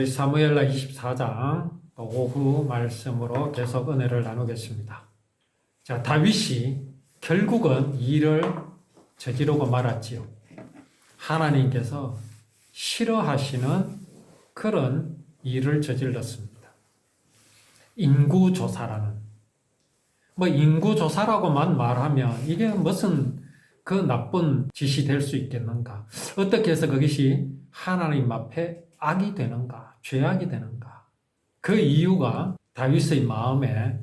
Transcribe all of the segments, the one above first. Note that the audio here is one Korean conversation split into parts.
우리 사무엘라 24장 오후 말씀으로 계속 은혜를 나누겠습니다. 자, 다윗이 결국은 이 일을 저지르고 말았지요. 하나님께서 싫어하시는 그런 일을 저질렀습니다. 인구조사라는. 인구조사라고만 말하면 이게 무슨 그 나쁜 짓이 될 수 있겠는가? 어떻게 해서 그것이 하나님 앞에 악이 되는가? 죄악이 되는가? 그 이유가 다윗의 마음에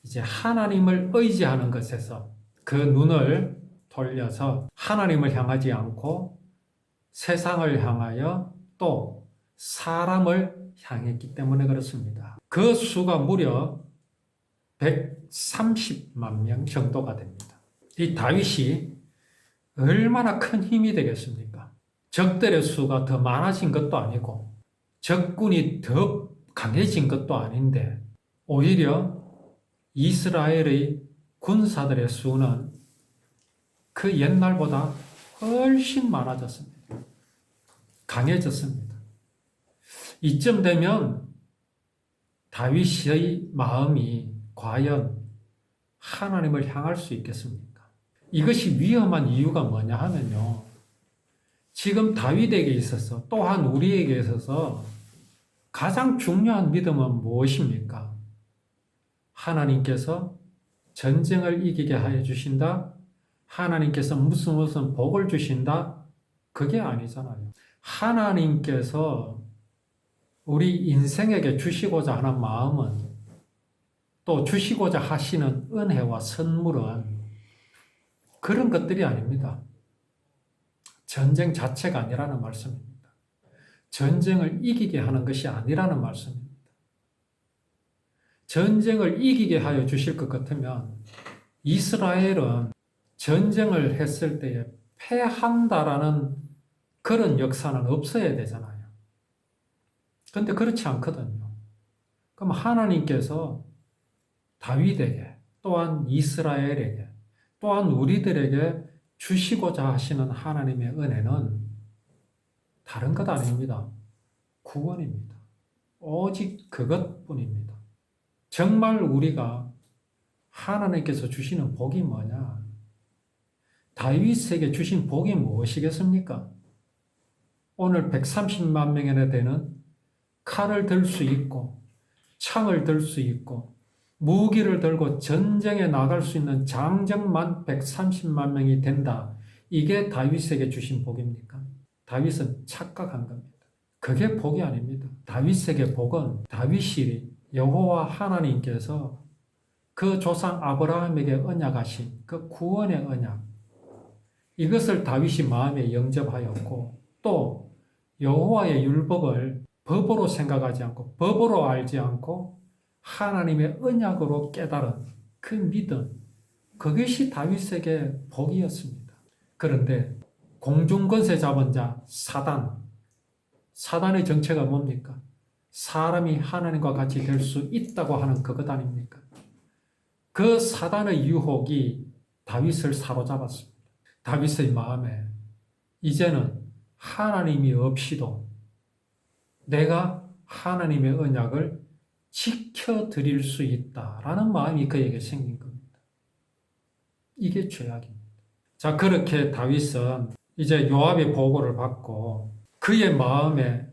이제 하나님을 의지하는 것에서 그 눈을 돌려서 하나님을 향하지 않고 세상을 향하여 또 사람을 향했기 때문에 그렇습니다. 그 수가 무려 130만 명 정도가 됩니다. 이 다윗이 얼마나 큰 힘이 되겠습니까? 적들의 수가 더 많아진 것도 아니고 적군이 더 강해진 것도 아닌데 오히려 이스라엘의 군사들의 수는 그 옛날보다 훨씬 많아졌습니다. 강해졌습니다. 이쯤 되면 다윗의 마음이 과연 하나님을 향할 수 있겠습니까? 이것이 위험한 이유가 뭐냐 하면요. 지금 다윗에게 있어서 또한 우리에게 있어서 가장 중요한 믿음은 무엇입니까? 하나님께서 전쟁을 이기게 하여 주신다? 하나님께서 무슨 복을 주신다? 그게 아니잖아요. 하나님께서 우리 인생에게 주시고자 하는 마음은 또 주시고자 하시는 은혜와 선물은 그런 것들이 아닙니다. 전쟁 자체가 아니라는 말씀입니다. 전쟁을 이기게 하는 것이 아니라는 말씀입니다. 전쟁을 이기게 하여 주실 것 같으면 이스라엘은 전쟁을 했을 때에 패한다라는 그런 역사는 없어야 되잖아요. 그런데 그렇지 않거든요. 그럼 하나님께서 다윗에게 또한 이스라엘에게 또한 우리들에게 주시고자 하시는 하나님의 은혜는 다른 것 아닙니다. 구원입니다. 오직 그것뿐입니다. 정말 우리가 하나님께서 주시는 복이 뭐냐? 다윗에게 주신 복이 무엇이겠습니까? 오늘 130만 명이나 되는 칼을 들 수 있고 창을 들 수 있고 무기를 들고 전쟁에 나갈 수 있는 장정만 130만 명이 된다. 이게 다윗에게 주신 복입니까? 다윗은 착각한 겁니다. 그게 복이 아닙니다. 다윗에게 복은 다윗이 여호와 하나님께서 그 조상 아브라함에게 언약하신 그 구원의 언약, 이것을 다윗이 마음에 영접하였고 또 여호와의 율법을 법으로 생각하지 않고 법으로 알지 않고 하나님의 언약으로 깨달은 그 믿음, 그것이 다윗에게 복이었습니다. 그런데 공중권세 잡은 자 사단의 정체가 뭡니까? 사람이 하나님과 같이 될 수 있다고 하는 그것 아닙니까? 그 사단의 유혹이 다윗을 사로잡았습니다. 다윗의 마음에 이제는 하나님이 없이도 내가 하나님의 언약을 지켜드릴 수 있다라는 마음이 그에게 생긴 겁니다. 이게 죄악입니다. 자, 그렇게 다윗은 이제 요압의 보고를 받고 그의 마음에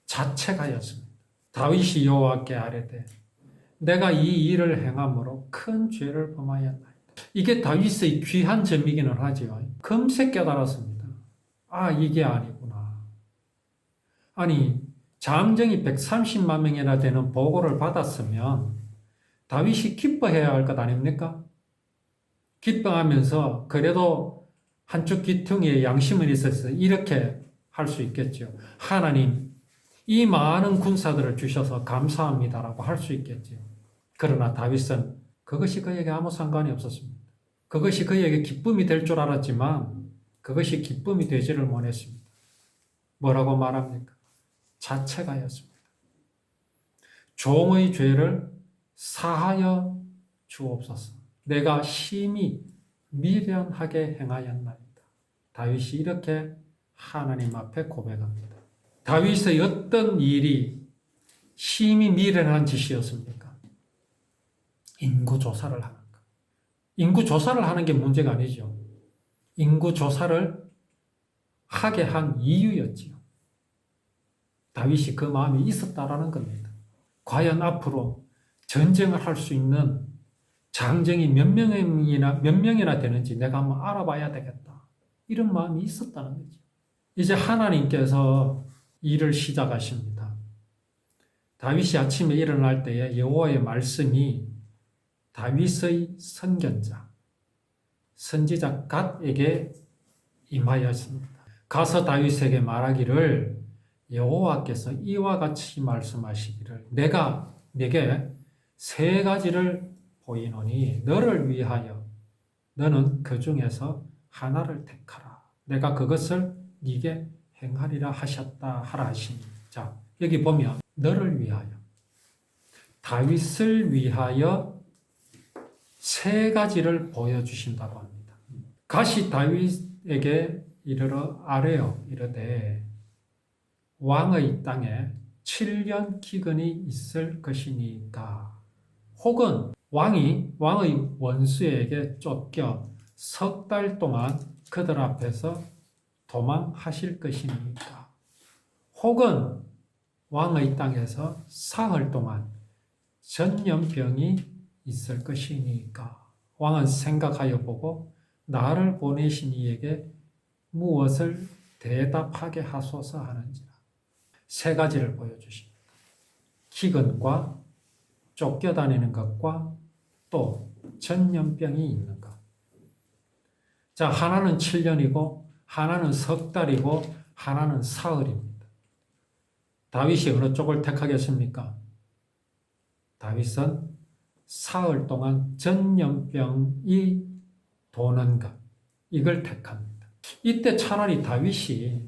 자책하였습니다. 다윗이 여호와께 아뢰되 내가 이 일을 행함으로 큰 죄를 범하였나이다. 이게 다윗의 귀한 점이기는 하지요. 금세 깨달았습니다. 아, 이게 아니구나. 아니, 장정이 130만 명이나 되는 보고를 받았으면 다윗이 기뻐해야 할 것 아닙니까? 기뻐하면서 그래도 한쪽 귀퉁이에 양심은 있어서 이렇게 할 수 있겠죠. 하나님, 이 많은 군사들을 주셔서 감사합니다라고 할 수 있겠죠. 그러나 다윗은 그것이 그에게 아무 상관이 없었습니다. 그것이 그에게 기쁨이 될 줄 알았지만 그것이 기쁨이 되지를 못했습니다. 뭐라고 말합니까? 자책하였습니다. 종의 죄를 사하여 주옵소서. 내가 심히 미련하게 행하였나이다. 다윗이 이렇게 하나님 앞에 고백합니다. 다윗의 어떤 일이 심히 미련한 짓이었습니까? 인구조사를 하는 것. 인구조사를 하는 게 문제가 아니죠. 인구조사를 하게 한 이유였지요. 다윗이 그 마음이 있었다라는 겁니다. 과연 앞으로 전쟁을 할 수 있는 장정이 몇 명이나 되는지 내가 한번 알아봐야 되겠다. 이런 마음이 있었다는 거죠. 이제 하나님께서 일을 시작하십니다. 다윗이 아침에 일어날 때에 여호와의 말씀이 다윗의 선견자, 선지자 갓에게 임하였습니다. 가서 다윗에게 말하기를 여호와께서 이와 같이 말씀하시기를 내가 네게 세 가지를 보이노니 너를 위하여 너는 그 중에서 하나를 택하라. 내가 그것을 네게 행하리라 하셨다 하라 하시니. 자, 여기 보면 너를 위하여, 다윗을 위하여 세 가지를 보여주신다고 합니다. 가시 다윗에게 이르러 아뢰어 이르되 왕의 땅에 7년 기근이 있을 것이니까, 혹은 왕의 원수에게 쫓겨 석 달 동안 그들 앞에서 도망하실 것이니까, 혹은 왕의 땅에서 사흘 동안 전염병이 있을 것이니까 왕은 생각하여 보고 나를 보내신 이에게 무엇을 대답하게 하소서 하는지라. 세 가지를 보여주십니다. 기근과 쫓겨다니는 것과 또 전염병이 있는 것. 자, 하나는 7년이고 하나는 석 달이고 하나는 사흘입니다. 다윗이 어느 쪽을 택하겠습니까? 다윗은 사흘 동안 전염병이 도는 것, 이걸 택합니다. 이때 차라리 다윗이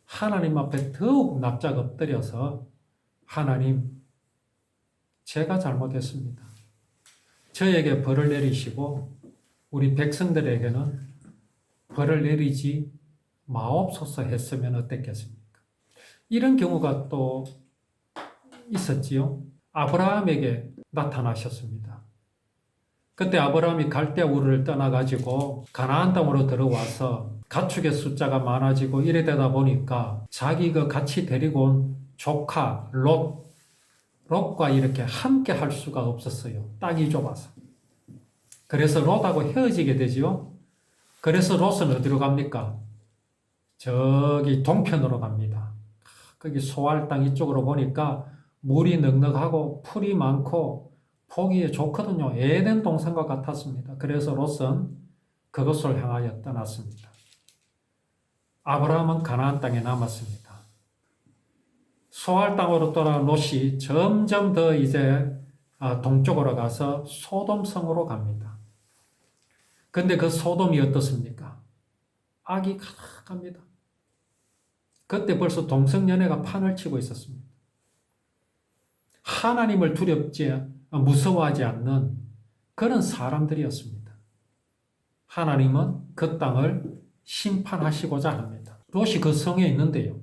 하나님 앞에 더욱 납작 엎드려서 하나님, 제가 잘못했습니다. 저에게 벌을 내리시고 우리 백성들에게는 벌을 내리지 마옵소서 했으면 어땠겠습니까? 이런 경우가 또 있었지요. 아브라함에게 나타나셨습니다. 그때 아브라함이 갈대 우르를 떠나가지고 가나안 땅으로 들어와서 가축의 숫자가 많아지고 이래 되다 보니까 자기가 같이 데리고 온 조카 롯과 이렇게 함께 할 수가 없었어요. 땅이 좁아서. 그래서 롯하고 헤어지게 되지요. 그래서 롯은 어디로 갑니까? 저기 동편으로 갑니다. 거기 소알 땅 이쪽으로 보니까 물이 넉넉하고 풀이 많고 보기에 좋거든요. 에덴 동산과 같았습니다. 그래서 롯은 그것을 향하여 떠났습니다. 아브라함은 가나안 땅에 남았습니다. 소알 땅으로 돌아온 롯이 점점 더 이제 동쪽으로 가서 소돔성으로 갑니다. 근데 그 소돔이 어떻습니까? 악이 가득합니다. 그때 벌써 동성연애가 판을 치고 있었습니다. 하나님을 무서워하지 않는 그런 사람들이었습니다. 하나님은 그 땅을 심판하시고자 합니다. 롯이 그 성에 있는데요.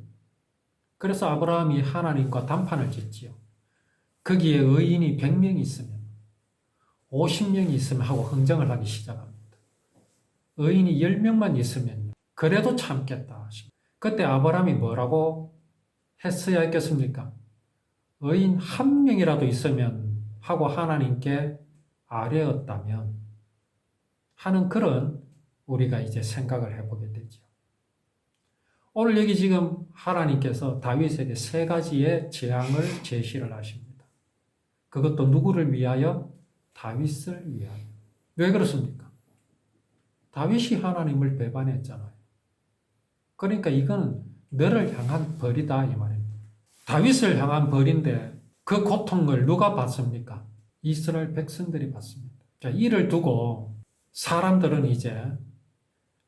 그래서 아브라함이 하나님과談판을 짓지요. 거기에 의인이 100명이 있으면 50명이 있으면 하고 흥정을 하기 시작합니다. 의인이 10명만 있으면 그래도 참겠다. 그때 아브라함이 뭐라고 했어야 했겠습니까? 의인 1명이라도 있으면 하고 하나님께 아뢰었다면 하는 그런 우리가 이제 생각을 해보게 되죠. 오늘 여기 지금 하나님께서 다윗에게 세 가지의 재앙을 제시를 하십니다. 그것도 누구를 위하여? 다윗을 위하여. 왜 그렇습니까? 다윗이 하나님을 배반했잖아요. 그러니까 이거는 너를 향한 벌이다 이 말입니다. 다윗을 향한 벌인데 그 고통을 누가 받습니까? 이스라엘 백성들이 받습니다. 자, 이를 두고 사람들은 이제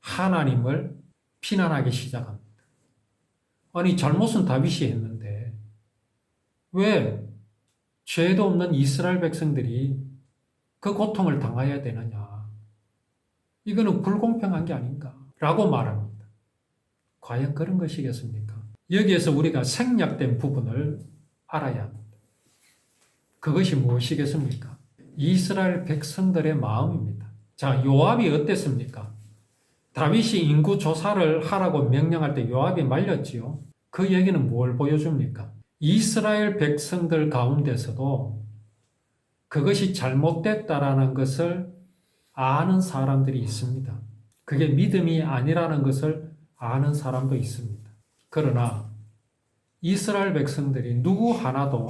하나님을 비난하기 시작합니다. 아니, 잘못은 다윗이 했는데 왜 죄도 없는 이스라엘 백성들이 그 고통을 당해야 되느냐? 이거는 불공평한 게 아닌가? 라고 말합니다. 과연 그런 것이겠습니까? 여기에서 우리가 생략된 부분을 알아야 합니다. 그것이 무엇이겠습니까? 이스라엘 백성들의 마음입니다. 자, 요압이 어땠습니까? 다윗이 인구 조사를 하라고 명령할 때 요압이 말렸지요. 그 얘기는 뭘 보여줍니까? 이스라엘 백성들 가운데서도 그것이 잘못됐다라는 것을 아는 사람들이 있습니다. 그게 믿음이 아니라는 것을 아는 사람도 있습니다. 그러나 이스라엘 백성들이 누구 하나도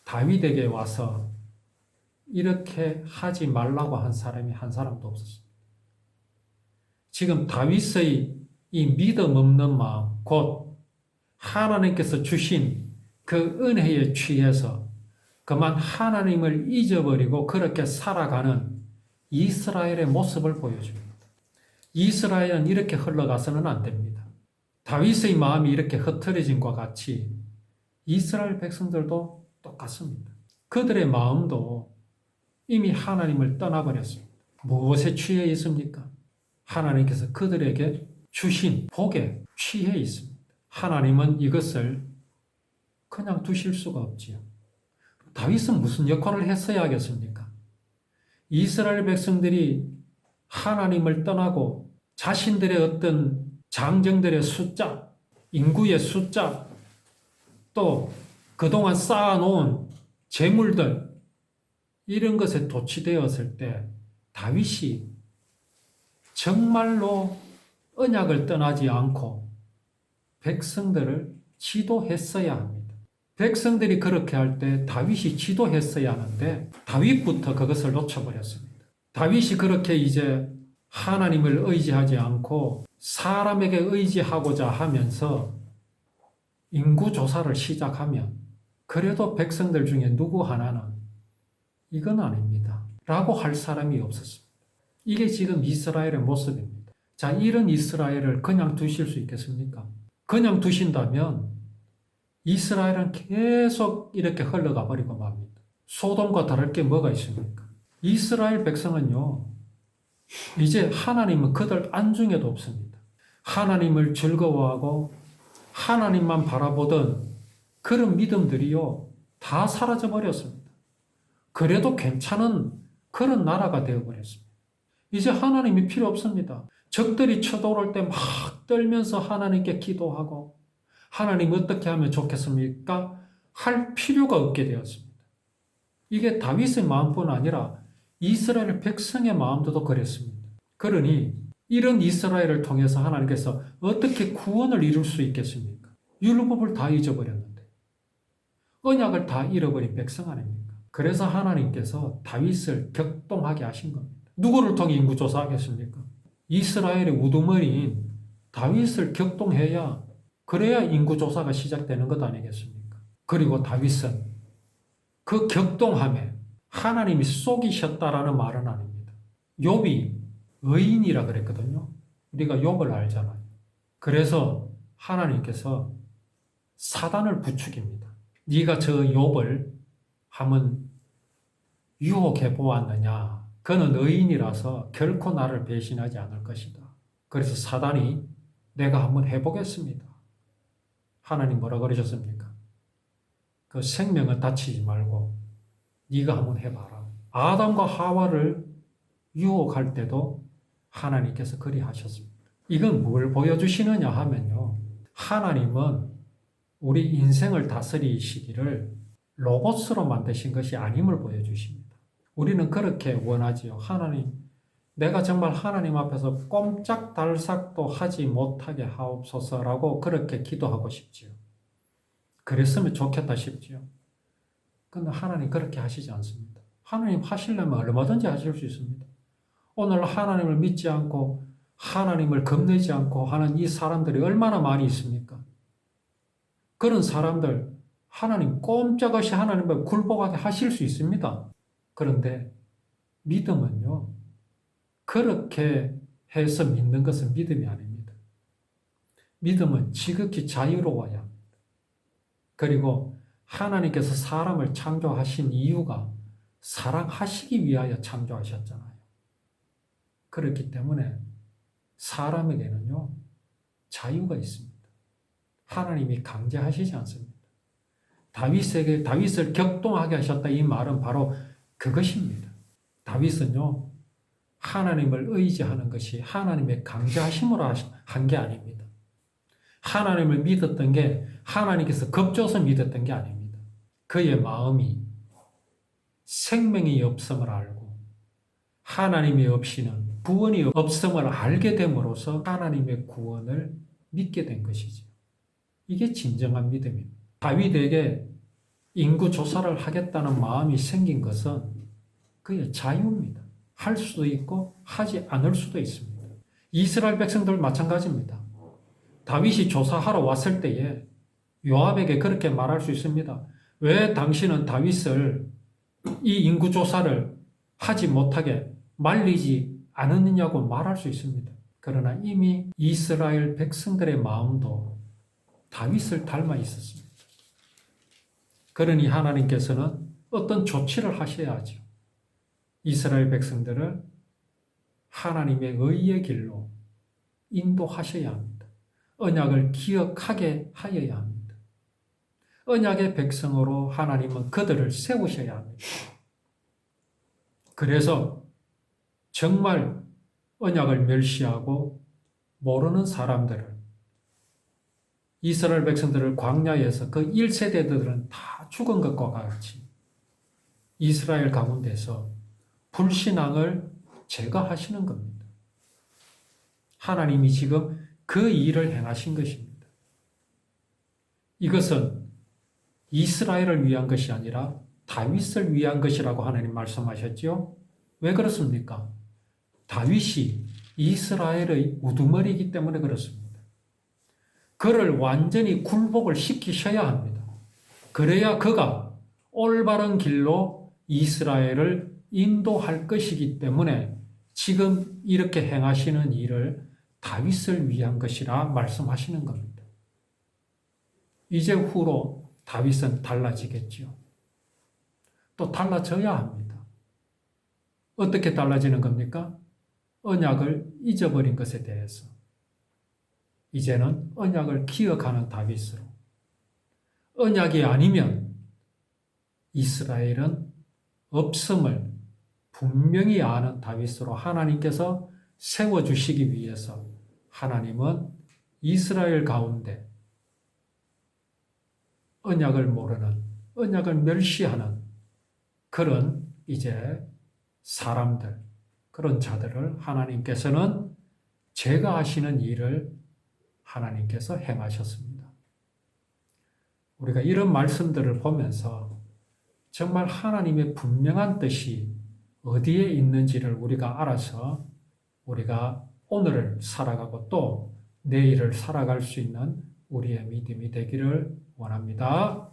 다윗에게 와서 이렇게 하지 말라고 한 사람이 한 사람도 없었습니다. 지금 다윗의 이 믿음 없는 마음, 곧 하나님께서 주신 그 은혜에 취해서 그만 하나님을 잊어버리고 그렇게 살아가는 이스라엘의 모습을 보여줍니다. 이스라엘은 이렇게 흘러가서는 안 됩니다. 다윗의 마음이 이렇게 흐트러진 것과 같이 이스라엘 백성들도 똑같습니다. 그들의 마음도 이미 하나님을 떠나버렸습니다. 무엇에 취해 있습니까? 하나님께서 그들에게 주신 복에 취해 있습니다. 하나님은 이것을 그냥 두실 수가 없지요. 다윗은 무슨 역할을 했어야 하겠습니까? 이스라엘 백성들이 하나님을 떠나고 자신들의 어떤 장정들의 숫자, 인구의 숫자, 또 그동안 쌓아놓은 재물들, 이런 것에 도취되었을 때 다윗이 정말로 언약을 떠나지 않고 백성들을 지도했어야 합니다. 백성들이 그렇게 할 때 다윗이 지도했어야 하는데 다윗부터 그것을 놓쳐버렸습니다. 다윗이 그렇게 이제 하나님을 의지하지 않고 사람에게 의지하고자 하면서 인구조사를 시작하면 그래도 백성들 중에 누구 하나는 이건 아닙니다 라고 할 사람이 없었습니다. 이게 지금 이스라엘의 모습입니다. 자, 이런 이스라엘을 그냥 두실 수 있겠습니까? 그냥 두신다면 이스라엘은 계속 이렇게 흘러가 버리고 맙니다. 소돔과 다를 게 뭐가 있습니까? 이스라엘 백성은요, 이제 하나님은 그들 안중에도 없습니다. 하나님을 즐거워하고 하나님만 바라보던 그런 믿음들이요, 다 사라져 버렸습니다. 그래도 괜찮은 그런 나라가 되어버렸습니다. 이제 하나님이 필요 없습니다. 적들이 쳐들어올 때 막 떨면서 하나님께 기도하고 하나님 어떻게 하면 좋겠습니까? 할 필요가 없게 되었습니다. 이게 다윗의 마음뿐 아니라 이스라엘 백성의 마음도 그랬습니다. 그러니 이런 이스라엘을 통해서 하나님께서 어떻게 구원을 이룰 수 있겠습니까? 율법을 다 잊어버렸는데 언약을 다 잃어버린 백성 아닙니까? 그래서 하나님께서 다윗을 격동하게 하신 겁니다. 누구를 통해 인구조사하겠습니까? 이스라엘의 우두머리인 다윗을 격동해야 그래야 인구조사가 시작되는 것 아니겠습니까? 그리고 다윗은 그 격동함에 하나님이 속이셨다라는 말은 아닙니다. 욥이 의인이라 그랬거든요. 우리가 욥을 알잖아요. 그래서 하나님께서 사단을 부추깁니다. 네가 저 욥을 한번 유혹해 보았느냐? 그는 의인이라서 결코 나를 배신하지 않을 것이다. 그래서 사단이 내가 한번 해보겠습니다. 하나님 뭐라 그러셨습니까? 그 생명은 다치지 말고 네가 한번 해봐라. 아담과 하와를 유혹할 때도 하나님께서 그리 하셨습니다. 이건 뭘 보여주시느냐 하면요. 하나님은 우리 인생을 다스리시기를 로봇으로 만드신 것이 아님을 보여주십니다. 우리는 그렇게 원하지요. 하나님, 내가 정말 하나님 앞에서 꼼짝달싹도 하지 못하게 하옵소서라고 그렇게 기도하고 싶지요. 그랬으면 좋겠다 싶지요. 그런데 하나님 그렇게 하시지 않습니다. 하나님 하시려면 얼마든지 하실 수 있습니다. 오늘 하나님을 믿지 않고 하나님을 겁내지 않고 하는 이 사람들이 얼마나 많이 있습니까? 그런 사람들 하나님 꼼짝없이 하나님을 굴복하게 하실 수 있습니다. 그런데 믿음은요, 그렇게 해서 믿는 것은 믿음이 아닙니다. 믿음은 지극히 자유로워야 합니다. 그리고 하나님께서 사람을 창조하신 이유가 사랑하시기 위하여 창조하셨잖아요. 그렇기 때문에 사람에게는요, 자유가 있습니다. 하나님이 강제하시지 않습니다. 다윗을 격동하게 하셨다, 이 말은 바로 그것입니다. 다윗은요, 하나님을 의지하는 것이 하나님의 강제하심으로 한 게 아닙니다. 하나님을 믿었던 게 하나님께서 겁줘서 믿었던 게 아닙니다. 그의 마음이 생명이 없음을 알고 하나님이 없이는 구원이 없음을 알게 됨으로써 하나님의 구원을 믿게 된 것이죠. 이게 진정한 믿음입니다. 다윗에게 인구 조사를 하겠다는 마음이 생긴 것은 그의 자유입니다. 할 수도 있고 하지 않을 수도 있습니다. 이스라엘 백성들 마찬가지입니다. 다윗이 조사하러 왔을 때에 요압에게 그렇게 말할 수 있습니다. 왜 당신은 다윗을 이 인구 조사를 하지 못하게 말리지 않았느냐고 말할 수 있습니다. 그러나 이미 이스라엘 백성들의 마음도 다윗을 닮아 있었습니다. 그러니 하나님께서는 어떤 조치를 하셔야 하죠. 이스라엘 백성들을 하나님의 의의 길로 인도하셔야 합니다. 언약을 기억하게 하여야 합니다. 언약의 백성으로 하나님은 그들을 세우셔야 합니다. 그래서 정말 언약을 멸시하고 모르는 사람들을, 이스라엘 백성들을 광야에서 그 1세대들은 다 죽은 것과 같이 이스라엘 가운데서 불신앙을 제거하시는 겁니다. 하나님이 지금 그 일을 행하신 것입니다. 이것은 이스라엘을 위한 것이 아니라 다윗을 위한 것이라고 하나님 말씀하셨죠? 왜 그렇습니까? 다윗이 이스라엘의 우두머리이기 때문에 그렇습니다. 그를 완전히 굴복을 시키셔야 합니다. 그래야 그가 올바른 길로 이스라엘을 인도할 것이기 때문에 지금 이렇게 행하시는 일을 다윗을 위한 것이라 말씀하시는 겁니다. 이제 후로 다윗은 달라지겠죠. 또 달라져야 합니다. 어떻게 달라지는 겁니까? 언약을 잊어버린 것에 대해서 이제는 언약을 기억하는 다윗으로, 언약이 아니면 이스라엘은 없음을 분명히 아는 다윗으로 하나님께서 세워주시기 위해서 하나님은 이스라엘 가운데 언약을 모르는, 언약을 멸시하는 그런 이제 사람들, 그런 자들을 하나님께서는 제거하시는 일을 하나님께서 행하셨습니다. 우리가 이런 말씀들을 보면서 정말 하나님의 분명한 뜻이 어디에 있는지를 우리가 알아서 우리가 오늘을 살아가고 또 내일을 살아갈 수 있는 우리의 믿음이 되기를 원합니다.